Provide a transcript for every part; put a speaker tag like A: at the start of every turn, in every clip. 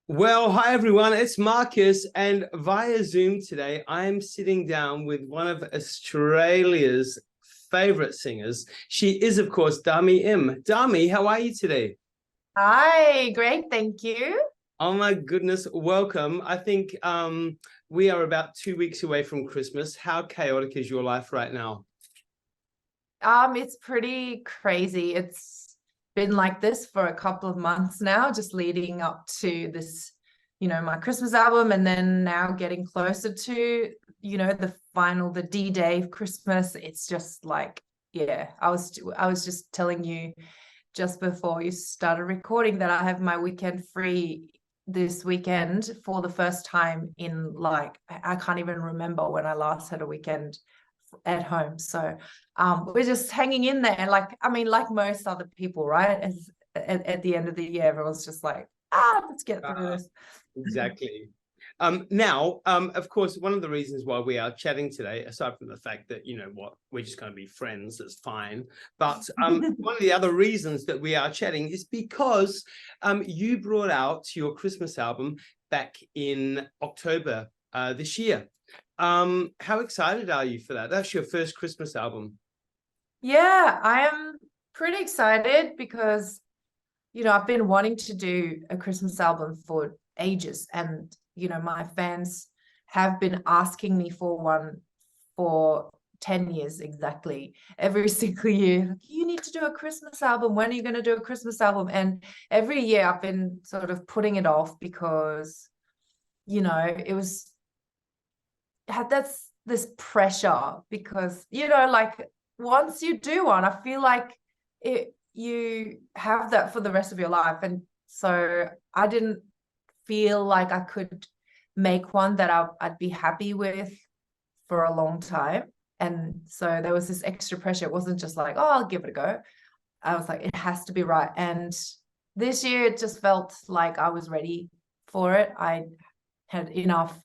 A: Well, hi everyone, it's Marcus, and via Zoom today, I'm sitting down with one of Australia's favorite singers. She is, of course, Dami Im. Dami, how are you today?
B: Hi, great, thank you.
A: Oh my goodness, welcome. I think we are about 2 weeks away from Christmas. How chaotic is your life right now?
B: It's pretty crazy. It's been like this for a couple of months now, just leading up to this, my Christmas album, and then now getting closer to, the D-Day of Christmas. It's just like, yeah, I was just telling you just before you started recording that I have my weekend free this weekend for the first time in like I can't even remember when I last had a weekend at home. So we're just hanging in there. Like, I mean, like most other people, right? As at the end of the year, everyone's just like, let's get through
A: Uh,
B: this.
A: exactly. Of course, one of the reasons why we are chatting today, aside from the fact that, you know what, we're just going to be friends, that's fine. But one of the other reasons that we are chatting is because you brought out your Christmas album back in October this year. How excited are you for that? That's your first Christmas album.
B: Yeah, I am pretty excited because I've been wanting to do a Christmas album for ages, and my fans have been asking me for one for 10 years exactly. Every single year, like, you need to do a Christmas album. When are you going to do a Christmas album? And every year I've been sort of putting it off because, it was had that's this pressure because like once you do one, I feel like you have that for the rest of your life. And so I didn't feel like I could make one that I'd be happy with for a long time. And so there was this extra pressure. It wasn't just like, oh, I'll give it a go. I was like, it has to be right. And this year it just felt like I was ready for it. I had enough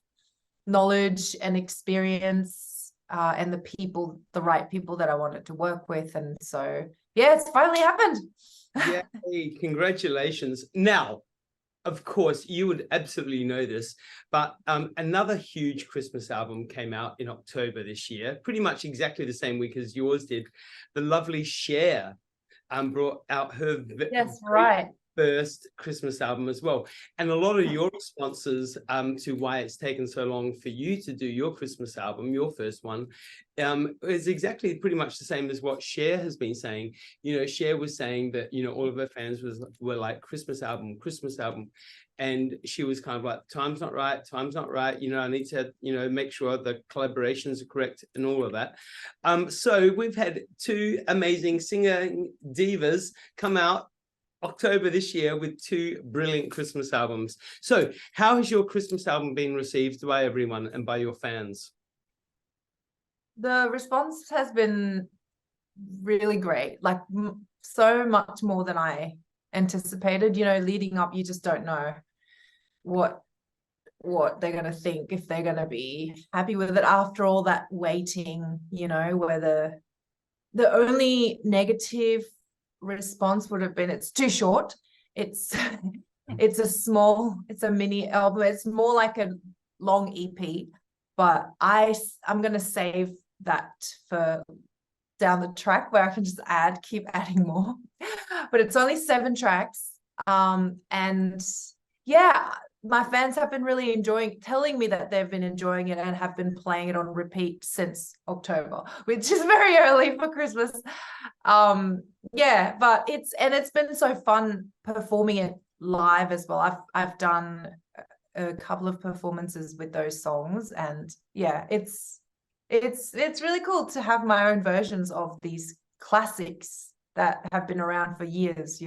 B: knowledge and experience, and the right people that I wanted to work with. And so, yeah, it's finally happened.
A: Yay, congratulations. Now, of course, you would absolutely know this, but another huge Christmas album came out in October this year, pretty much exactly the same week as yours did. The lovely Cher brought out her
B: Yes,
A: very
B: right.
A: first Christmas album as well. And a lot of your responses to why it's taken so long for you to do your Christmas album, your first one, is exactly pretty much the same as what Cher has been saying. You know, Cher was saying that, you know, all of her fans were like, Christmas album, Christmas album. And she was kind of like, time's not right, time's not right. You know, I need to, you know, make sure the collaborations are correct and all of that. So we've had two amazing singer divas come out October this year with two brilliant Christmas albums. So how has your Christmas album been received by everyone and by your fans?
B: The response has been really great, like so much more than I anticipated. Leading up, you just don't know what they're going to think, if they're going to be happy with it after all that waiting, where the only negative response would have been it's too short. It's it's a mini album. It's more like a long EP, but I'm going to save that for down the track where I can just keep adding more. But it's only 7 tracks. And yeah, my fans have been really telling me that they've been enjoying it and have been playing it on repeat since October, which is very early for Christmas. Yeah, but it's been so fun performing it live as well. I've done a couple of performances with those songs, and yeah, it's really cool to have my own versions of these classics that have been around for years.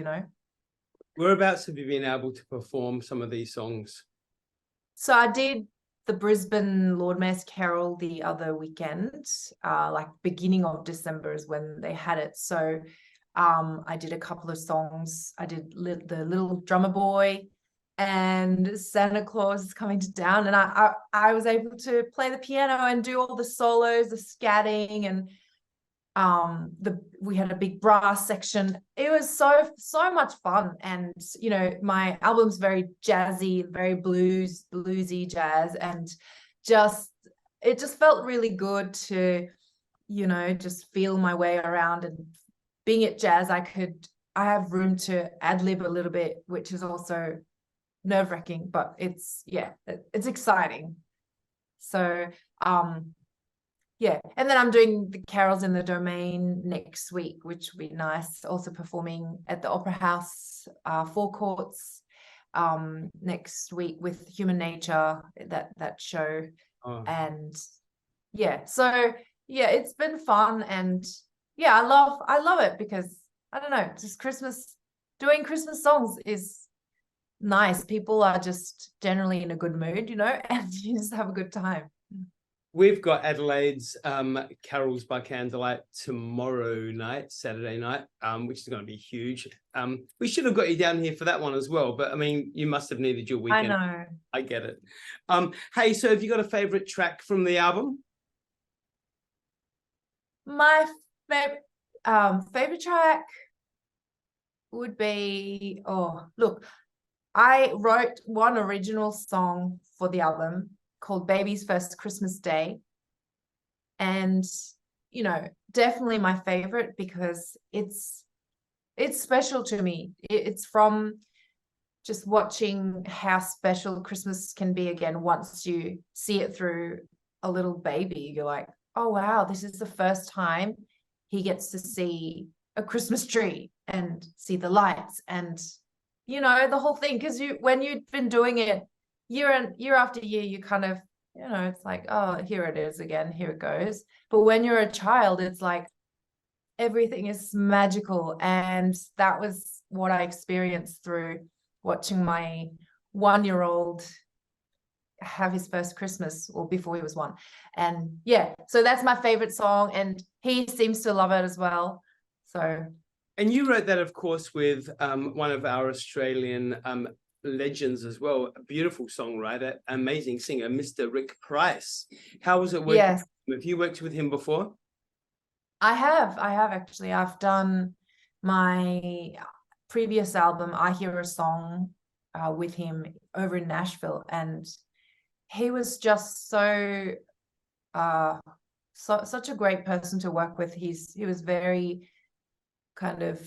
A: Whereabouts have you been able to perform some of these songs?
B: So I did the Brisbane Lord Mayor's Carol the other weekend, like beginning of December is when they had it. So I did a couple of songs. I did the Little Drummer Boy and Santa Claus is Coming to Town, and I, I was able to play the piano and do all the solos, the scatting, and We had a big brass section. It was so much fun. And you know, my album's very jazzy, very bluesy jazz, and it just felt really good to, you know, just feel my way around. And being at jazz, I have room to ad lib a little bit, which is also nerve-wracking, but it's exciting. So yeah, and then I'm doing the Carols in the Domain next week, which will be nice. Also performing at the Opera House, Four Courts, next week with Human Nature, that show.
A: Oh.
B: And yeah, so yeah, it's been fun. And yeah, I love it because I don't know, just doing Christmas songs is nice. People are just generally in a good mood, you know, and you just have a good time.
A: We've got Adelaide's Carols by Candlelight tomorrow night, Saturday night, which is going to be huge. We should have got you down here for that one as well, but I mean, you must have needed your weekend.
B: I know.
A: I get it. Hey, so have you got a favorite track from the album?
B: My favorite track would be, look, I wrote one original song for the album called Baby's First Christmas Day. And, you know, definitely my favorite because it's special to me. It's from just watching how special Christmas can be again once you see it through a little baby. You're like, oh, wow, this is the first time he gets to see a Christmas tree and see the lights and, you know, the whole thing. Because when you've been doing it year after year, you kind of, you know, it's like, oh, here it is again, here it goes. But when you're a child, it's like everything is magical. And that was what I experienced through watching my 1-year-old have his first Christmas, or before he was 1. And yeah, so that's my favorite song, and he seems to love it as well. So,
A: and you wrote that, of course, with one of our Australian legends as well, a beautiful songwriter, amazing singer, Mr. Rick Price. How was it working?
B: Yes.
A: Have you worked with him before?
B: I have actually. I've done my previous album, I Hear a Song, with him over in Nashville, and he was just such a great person to work with. He was very kind of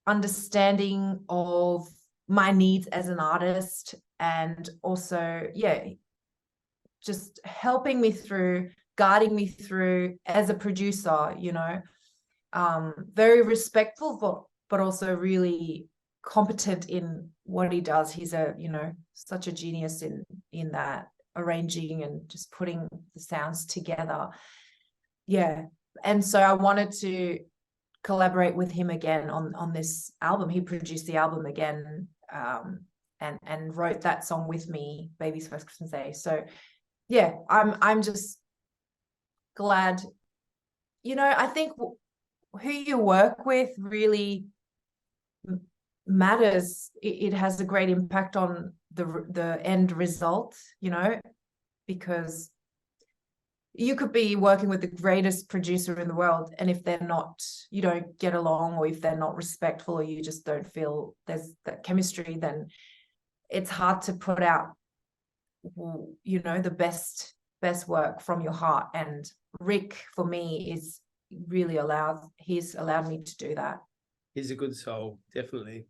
B: understanding of my needs as an artist, and also, yeah, just helping me through, guiding me through as a producer, you know, very respectful, but also really competent in what he does. He's such a genius in that, arranging and just putting the sounds together. Yeah. And so I wanted to collaborate with him again on this album. He produced the album again, and wrote that song with me, Baby's First Christmas Day. So yeah, I'm just glad, you know, I think who you work with really matters. It has a great impact on the end result, you know, because you could be working with the greatest producer in the world, and if you don't get along, or if they're not respectful, or you just don't feel there's that chemistry, then it's hard to put out, you know, the best work from your heart. And Rick, for me, he's allowed me to do that.
A: He's a good soul, definitely.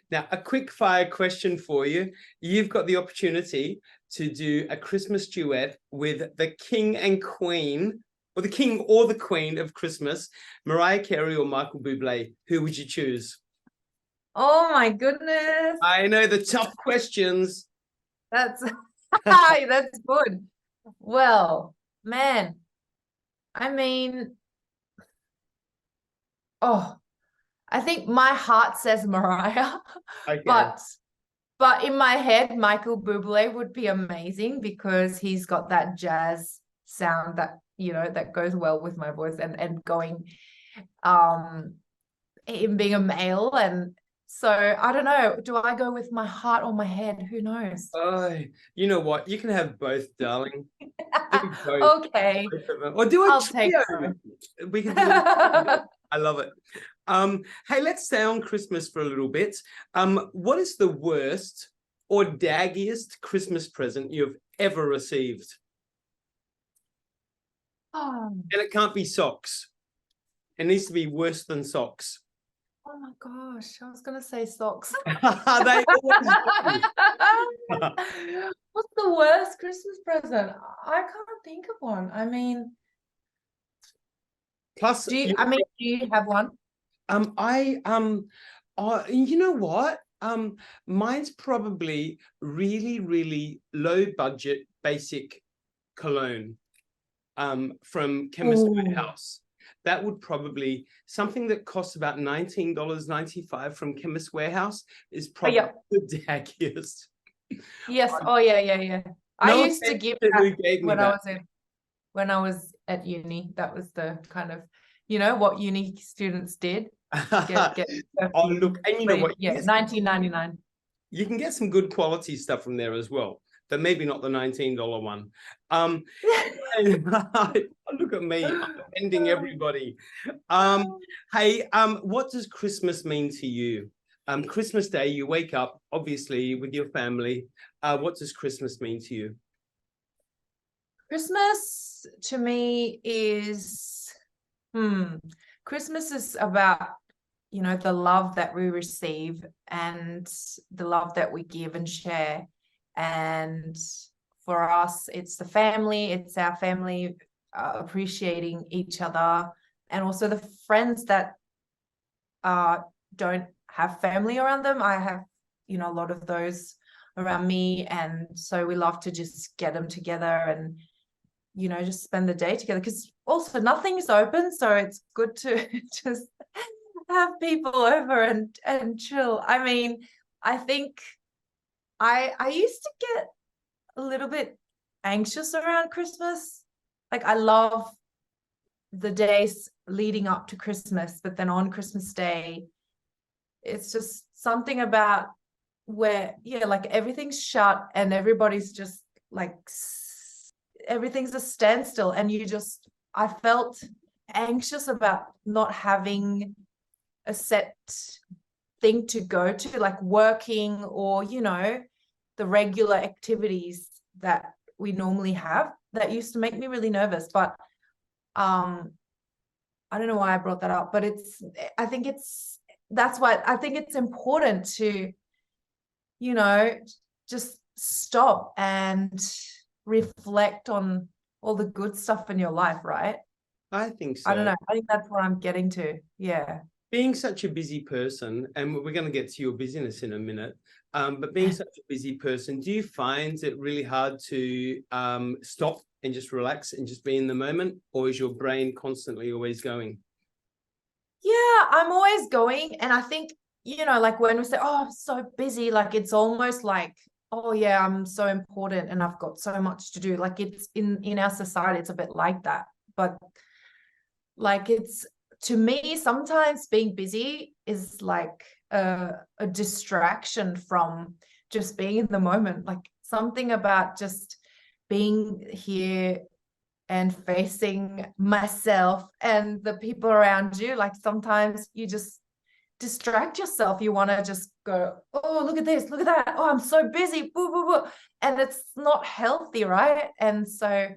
A: Now, a quick fire question for you. You've got the opportunity to do a Christmas duet with the king and queen, or the king or the queen of Christmas, Mariah Carey or Michael Bublé. Who would you choose?
B: Oh my goodness.
A: I know, the tough questions.
B: That's that's good. Well, man, I mean, I think my heart says Mariah,
A: Okay.
B: but in my head, Michael Bublé would be amazing because he's got that jazz sound that, you know, that goes well with my voice, and going, him being a male, and So I don't know. Do I go with my heart or my head? Who knows?
A: Oh, you know what? You can have both, darling. Do both.
B: Okay,
A: Both of them. Or do a
B: I'll take
A: trio. We can do a trio. I love it. Hey, let's stay on Christmas for a little bit. What is the worst or daggiest Christmas present you've ever received?
B: Oh,
A: And it can't be socks. It needs to be worse than socks.
B: oh my gosh, I was gonna say socks.
A: They always do.
B: What's the worst Christmas present? I can't think of one. I mean,
A: Plus,
B: do you have one?
A: You know what? Mine's probably really, really low budget, basic cologne, from Chemist Warehouse. That would probably, something that costs about $19.95 from Chemist Warehouse is probably the daggiest.
B: Yes. Oh yeah. I
A: No
B: used to
A: offense
B: give
A: to who
B: that
A: gave me
B: when I
A: that.
B: when I was at uni. That was the kind of, what uni students did. Get
A: Oh, look, and you know what?
B: Yeah, 1999.
A: You can get some good quality stuff from there as well, but maybe not the $19 one. Look at me, I'm offending everybody. Hey, what does Christmas mean to you? Christmas Day, you wake up, obviously, with your family. What does Christmas mean to you?
B: Christmas to me is, Christmas is about, the love that we receive and the love that we give and share. And for us, it's the family, it's our family appreciating each other, and also the friends that don't have family around them. I have, a lot of those around me, and so we love to just get them together and, just spend the day together, because also nothing's open, so it's good to just have people over and chill. I mean, I think I used to get a little bit anxious around Christmas. Like, I love the days leading up to Christmas, but then on Christmas Day, it's just something about where, like everything's shut and everybody's just like, everything's a standstill, and I felt anxious about not having a set thing to go to, like working or, the regular activities that we normally have. That used to make me really nervous. But I don't know why I brought that up, but that's why I think it's important to, just stop and reflect on all the good stuff in your life, right?
A: I think so.
B: I don't know. I think that's what I'm getting to. Yeah.
A: Being such a busy person, and we're going to get to your busyness in a minute, but being such a busy person, do you find it really hard to stop and just relax and just be in the moment, or is your brain constantly always going?
B: Yeah, I'm always going. And I think, like when we say, oh, I'm so busy, like it's almost like, oh yeah, I'm so important and I've got so much to do. Like it's in our society, it's a bit like that. But like, it's, to me, sometimes being busy is like a distraction from just being in the moment. Like something about just being here and facing myself and the people around you. Like sometimes you just distract yourself. You want to just go, oh, look at this, look at that. Oh, I'm so busy. Boo, boo, boo. And it's not healthy, right? And so,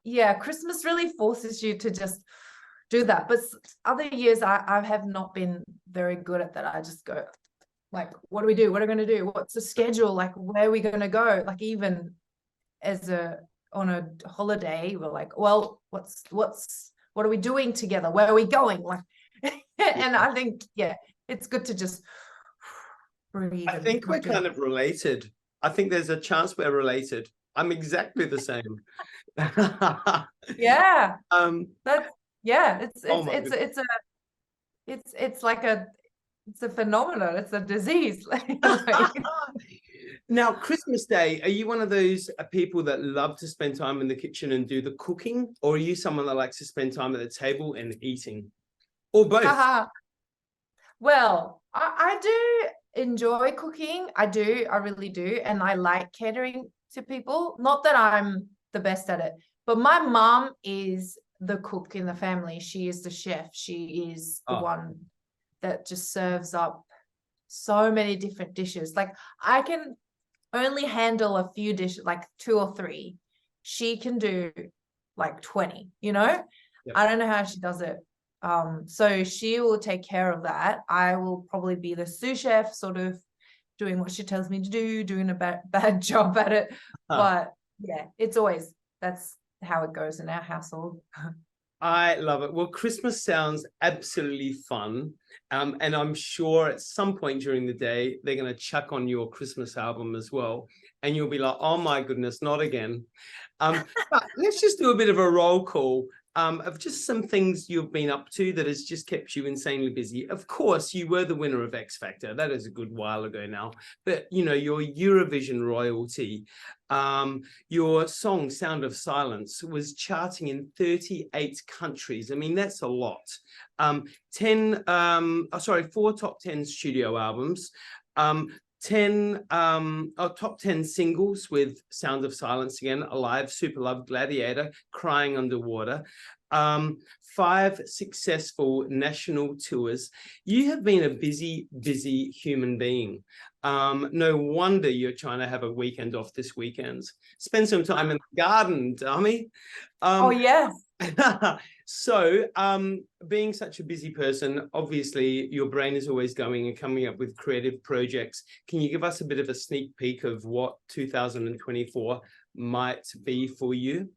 B: yeah, Christmas really forces you to just do that. But other years, I have not been very good at that. I just go, like, what do we do? What are we going to do? What's the schedule? Like, where are we going to go? Like, even on a holiday, we're like, well, what are we doing together? Where are we going? Like, and I think, yeah, it's good to just breathe.
A: I think we're kind of related. I think there's a chance we're related. I'm exactly the same.
B: Yeah.
A: It's
B: a phenomenon. It's a disease.
A: Now, Christmas Day, are you one of those people that love to spend time in the kitchen and do the cooking, or are you someone that likes to spend time at the table and eating, or both?
B: Well, I do enjoy cooking. I really do. And I like catering to people. Not that I'm the best at it, but my mom is the cook in the family. She is the chef. She is the one that just serves up so many different dishes. Like I can only handle a few dishes, like 2 or 3. She can do like 20, you know?
A: Yep.
B: I don't know how she does it. So she will take care of that. I will probably be the sous chef, sort of doing what she tells me to do, doing a bad job at it. But yeah, that's how it goes in our household.
A: I love it. Well, Christmas sounds absolutely fun. And I'm sure at some point during the day, they're going to chuck on your Christmas album as well. And you'll be like, oh my goodness, not again. But let's just do a bit of a roll call of just some things you've been up to that has just kept you insanely busy. Of course, you were the winner of X Factor. That is a good while ago now. But, you know, your Eurovision royalty, your song Sound of Silence was charting in 38 countries. I mean, that's a lot. 4 top 10 studio albums, 10 top 10 singles with Sound of Silence again, Alive, Super Love, Gladiator, Crying Underwater, 5 successful national tours. You have been a busy human being. No wonder you're trying to have a weekend off this weekend. Spend some time in the garden, Dami.
B: Oh yes.
A: So, being such a busy person, obviously your brain is always going and coming up with creative projects. Can you give us a bit of a sneak peek of what 2024 might be for you?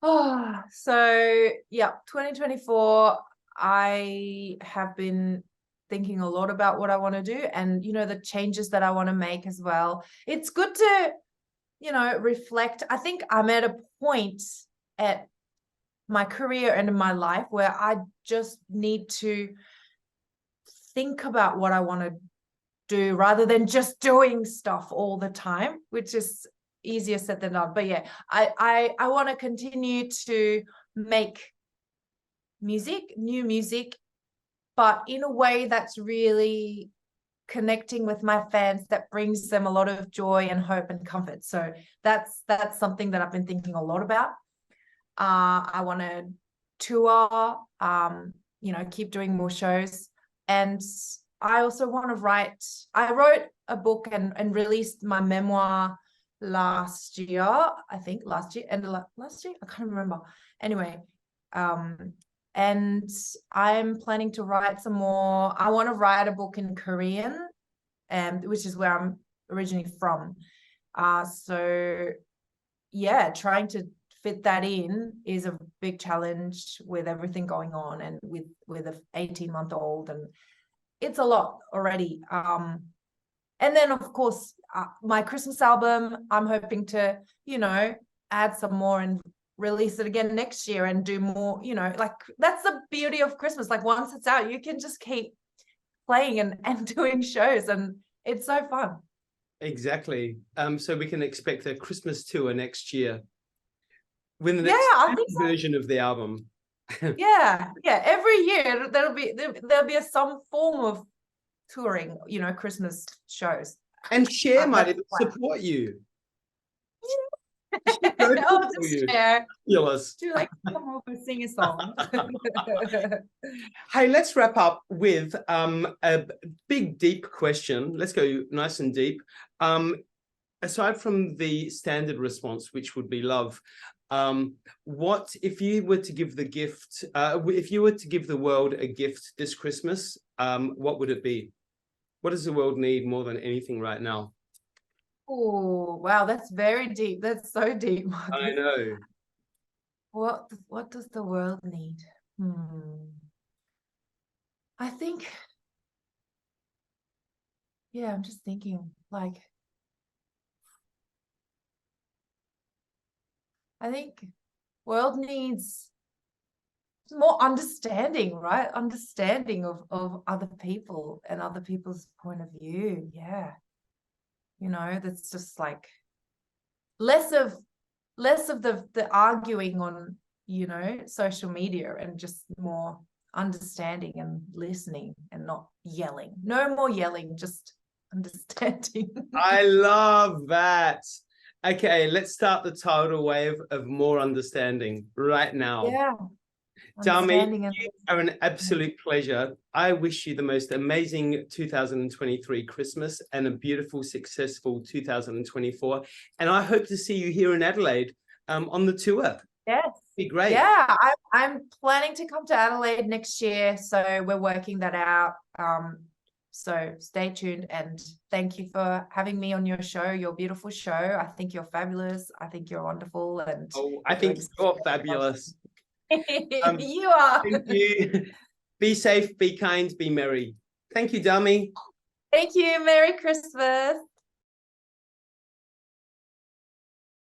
B: Oh, so yeah, 2024, I have been thinking a lot about what I want to do and, you know, the changes that I want to make as well. It's good to, you know, reflect. I think I'm at a point at my career and in my life where I just need to think about what I want to do rather than just doing stuff all the time, which is easier said than done. But yeah, I want to continue to make new music, but in a way that's really connecting with my fans, that brings them a lot of joy and hope and comfort. So that's something that I've been thinking a lot about. I want to tour, you know, keep doing more shows. And I also want to write. I wrote a book and released my memoir last year, I think last year, I can't remember. Anyway, and I'm planning to write some more. I want to write a book in Korean, which is where I'm originally from. So yeah, trying to fit that in is a big challenge with everything going on and with a 18-month-old, and it's a lot already. And then of course my Christmas album, I'm hoping to, you know, add some more and release it again next year and do more, you know, like that's the beauty of Christmas. Like once it's out, you can just keep playing and doing shows, and it's so fun.
A: Exactly. So we can expect a Christmas tour next year with the next
B: I think so.
A: version of the album.
B: yeah every year there'll be some form of touring, you know, Christmas shows.
A: And Cher might even support you.
B: Oh, just Cher.
A: Yes.
B: Do you like come over and sing a song?
A: Hey, let's wrap up with a big deep question. Let's go nice and deep. Aside from the standard response, which would be love, what if you were to give the gift, if you were to give the world a gift this Christmas, what would it be? What does the world need more than anything right now?
B: Oh, wow, that's very deep. That's so deep, Markus.
A: I know.
B: What does the world need? I think, yeah, I'm just thinking, like, I think world needs more understanding, right? Understanding of other people and other people's point of view. Yeah. You know, that's just like less of the arguing on, you know, social media, and just more understanding and listening and not yelling. No more yelling, just understanding.
A: I love that. Okay, let's start the tidal wave of more understanding right now.
B: Yeah.
A: Dami,
B: Understanding and
A: you are an absolute pleasure. I wish you the most amazing 2023 Christmas and a beautiful, successful 2024. And I hope to see you here in Adelaide on the tour.
B: yes.
A: Be great.
B: Yeah, I'm planning to come to Adelaide next year, so we're working that out. So stay tuned, and thank you for having me on your show, your beautiful show. I think you're fabulous. I think you're wonderful, and
A: Oh, I think you're fabulous.
B: you are.
A: Thank you. Be safe, be kind, be merry. Thank you, Dami.
B: Thank you. Merry Christmas.